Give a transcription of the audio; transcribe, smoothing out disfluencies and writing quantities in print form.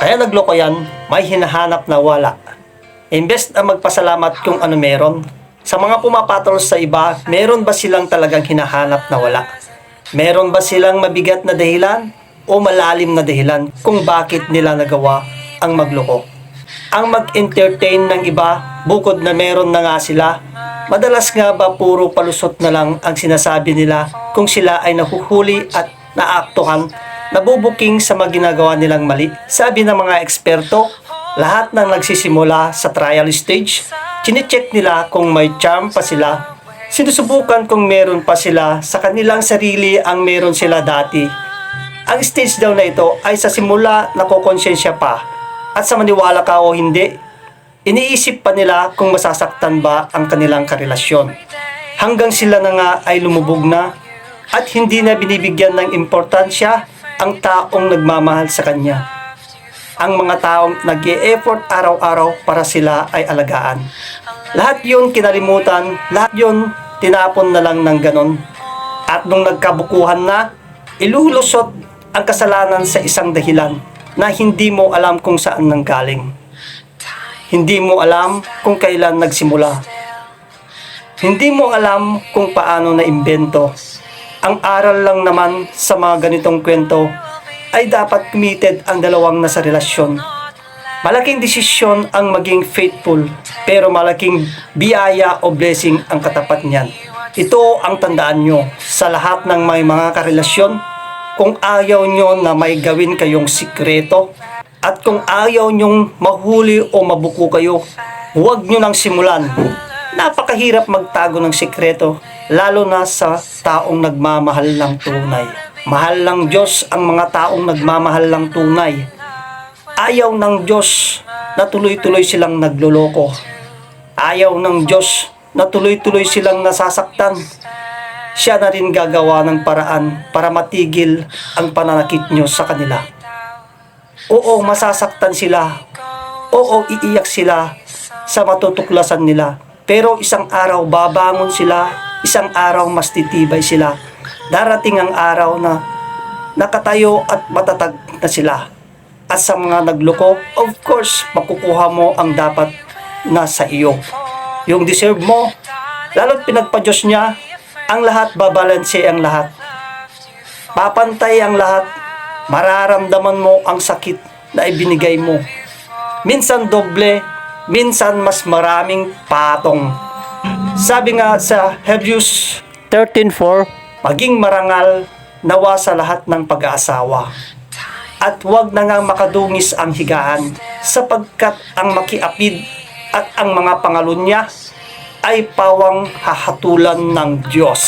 Kaya nagloko yan, may hinahanap na wala. Imbes na magpasalamat kung ano meron. Sa mga pumapatol sa iba, meron ba silang talagang hinahanap na wala? Meron ba silang mabigat na dahilan o malalim na dahilan kung bakit nila nagawa ang magloko? Ang mag-entertain ng iba, bukod na meron na nga sila, madalas nga ba puro palusot na lang ang sinasabi nila kung sila ay nahuhuli at naaktuhan, nabubuking sa mga ginagawa nilang mali? Sabi ng mga eksperto, lahat ng nagsisimula sa trial stage, chinecheck nila kung may charm pa sila. Sinusubukan kung meron pa sila sa kanilang sarili ang meron sila dati. Ang stage daw na ito ay sa simula nakokonsensya pa at sa maniwala ka o hindi, iniisip pa nila kung masasaktan ba ang kanilang karelasyon. Hanggang sila na nga ay lumubog na at hindi na binibigyan ng importansya ang taong nagmamahal sa kanya. Ang mga taong nag-e-effort araw-araw para sila ay alagaan. Lahat yun kinalimutan, lahat yun tinapon na lang ng ganon. At nung nagkabukuhan na, ilulusot ang kasalanan sa isang dahilan na hindi mo alam kung saan nanggaling. Hindi mo alam kung kailan nagsimula. Hindi mo alam kung paano naimbento. Ang aral lang naman sa mga ganitong kwento ay dapat committed ang dalawang nasa relasyon. Malaking desisyon ang maging faithful, pero malaking biyaya o blessing ang katapat niyan. Ito ang tandaan nyo sa lahat ng may mga karelasyon. Kung ayaw nyo na may gawin kayong sikreto, at kung ayaw nyong mahuli o mabuko kayo, huwag nyo nang simulan. Napakahirap magtago ng sikreto, lalo na sa taong nagmamahal ng tunay. Mahal ng Diyos ang mga taong nagmamahal ng tunay. Ayaw ng Diyos na tuloy-tuloy silang nagloloko. Ayaw ng Diyos na tuloy-tuloy silang nasasaktan. Siya na rin gagawa ng paraan para matigil ang pananakit nyo sa kanila. Oo, masasaktan sila. Oo, iiyak sila sa matutuklasan nila. Pero isang araw babangon sila, isang araw mas titibay sila. Darating ang araw na nakatayo at matatag na sila. At sa mga nagloko, of course, makukuha mo ang dapat na sa iyo. Yung deserve mo, lalo't pinagpa-Diyos niya, ang lahat babalanse ang lahat. Papantay ang lahat. Mararamdaman mo ang sakit na ibinigay mo. Minsan doble, minsan mas maraming patong. Sabi nga sa Hebrews 13:4, maging marangal nawa sa lahat ng pag-aasawa. At huwag na ngang makadungis ang higaan, sapagkat ang makiapid at ang mga pangalunya ay pawang hahatulan ng Diyos.